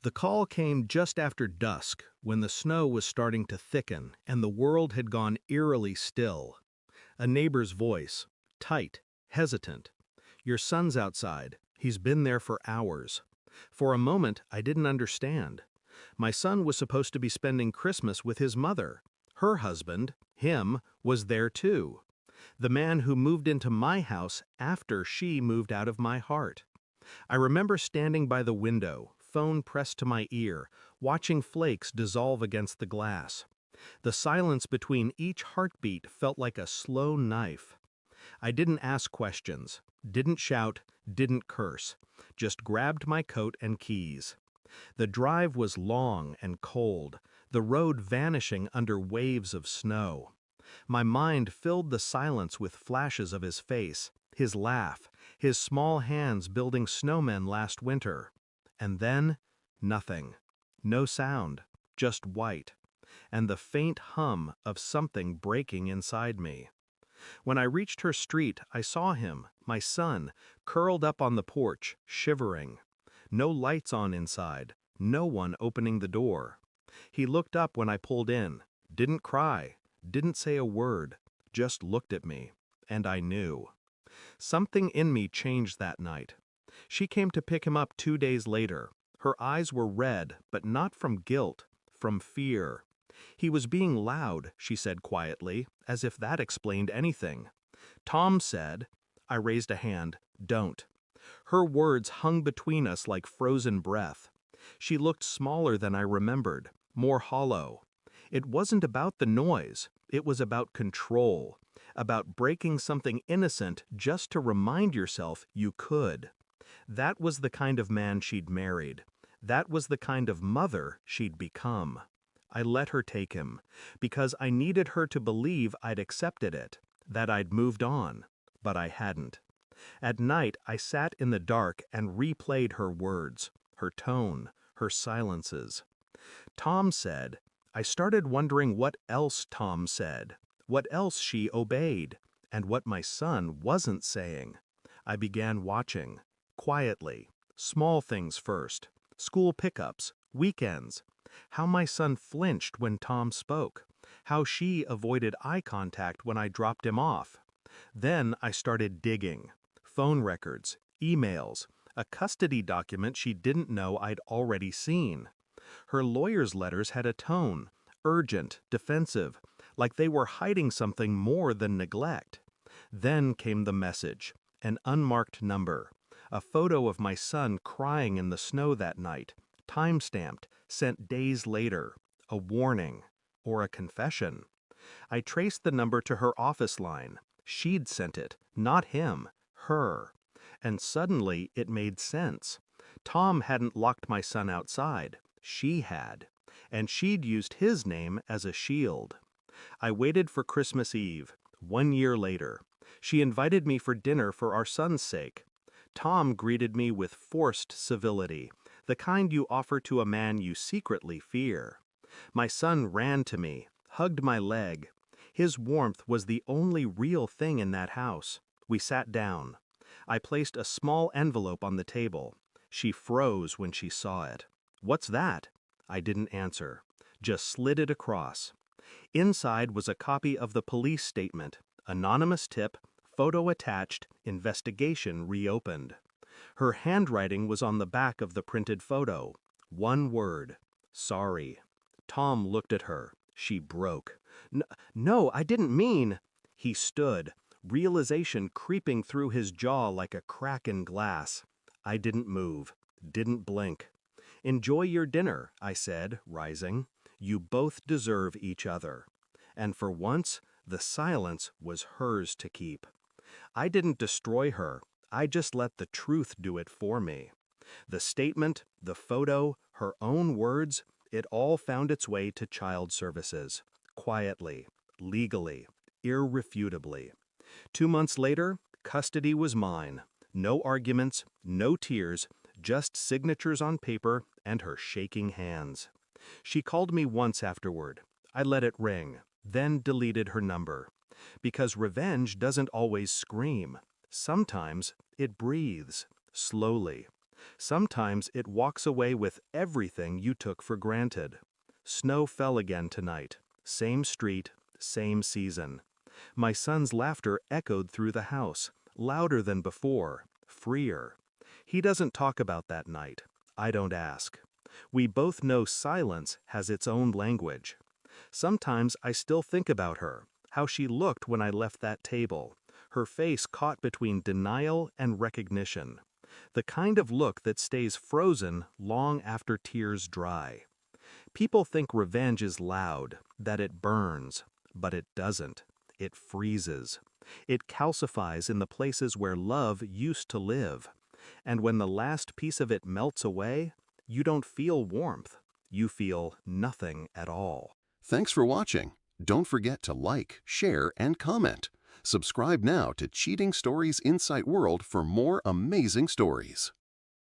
The call came just after dusk, when the snow was starting to thicken and the world had gone eerily still. A neighbor's voice, tight, hesitant. "Your son's outside. He's been there for hours." For a moment, I didn't understand. My son was supposed to be spending Christmas with his mother. Her husband, him, was there too. The man who moved into my house after she moved out of my heart. I remember standing by the window, phone pressed to my ear, watching flakes dissolve against the glass. The silence between each heartbeat felt like a slow knife. I didn't ask questions, didn't shout, didn't curse, just grabbed my coat and keys. The drive was long and cold, the road vanishing under waves of snow. My mind filled the silence with flashes of his face, his laugh, his small hands building snowmen last winter. And then, nothing. No sound, just white, and the faint hum of something breaking inside me. When I reached her street, I saw him, my son, curled up on the porch, shivering. No lights on inside, no one opening the door. He looked up when I pulled in, didn't cry, didn't say a word, just looked at me, and I knew. Something in me changed that night. She came to pick him up 2 days later. Her eyes were red, but not from guilt, from fear. He was being loud, she said quietly, as if that explained anything. Tom said, I raised a hand, don't. Her words hung between us like frozen breath. She looked smaller than I remembered, more hollow. It wasn't about the noise, it was about control, about breaking something innocent just to remind yourself you could. That was the kind of man she'd married. That was the kind of mother she'd become. I let her take him, because I needed her to believe I'd accepted it, that I'd moved on, but I hadn't. At night, I sat in the dark and replayed her words, her tone, her silences. Tom said, I started wondering what else Tom said, what else she obeyed, and what my son wasn't saying. I began watching, quietly, small things first, school pickups, weekends, how my son flinched when Tom spoke, how she avoided eye contact when I dropped him off. Then I started digging, phone records, emails, a custody document she didn't know I'd already seen. Her lawyer's letters had a tone, urgent, defensive, like they were hiding something more than neglect. Then came the message, an unmarked number, a photo of my son crying in the snow that night, time-stamped, sent days later, a warning, or a confession. I traced the number to her office line. She'd sent it, not him, her. And suddenly it made sense. Tom hadn't locked my son outside. She had. And she'd used his name as a shield. I waited for Christmas Eve, 1 year later. She invited me for dinner for our son's sake. Tom greeted me with forced civility, the kind you offer to a man you secretly fear. My son ran to me, hugged my leg. His warmth was the only real thing in that house. We sat down. I placed a small envelope on the table. She froze when she saw it. What's that? I didn't answer, just slid it across. Inside was a copy of the police statement, anonymous tip, photo attached, investigation reopened. Her handwriting was on the back of the printed photo. One word, sorry. Tom looked at her. She broke. No, I didn't mean. He stood, realization creeping through his jaw like a crack in glass. I didn't move, didn't blink. Enjoy your dinner, I said, rising. You both deserve each other. And for once, the silence was hers to keep. I didn't destroy her. I just let the truth do it for me. The statement, the photo, her own words, it all found its way to child services. Quietly, legally, irrefutably. 2 months later, custody was mine. No arguments, no tears, just signatures on paper and her shaking hands. She called me once afterward. I let it ring, then deleted her number. Because revenge doesn't always scream. Sometimes it breathes, slowly. Sometimes it walks away with everything you took for granted. Snow fell again tonight. Same street, same season. My son's laughter echoed through the house, louder than before, freer. He doesn't talk about that night. I don't ask. We both know silence has its own language. Sometimes I still think about her, how she looked when I left that table, her face caught between denial and recognition. The kind of look that stays frozen long after tears dry. People think revenge is loud, that it burns, but it doesn't. It freezes. It calcifies in the places where love used to live. And when the last piece of it melts away, you don't feel warmth. You feel nothing at all. Thanks for watching. Don't forget to like, share, and comment. Subscribe now to Cheating Stories Insight World for more amazing stories.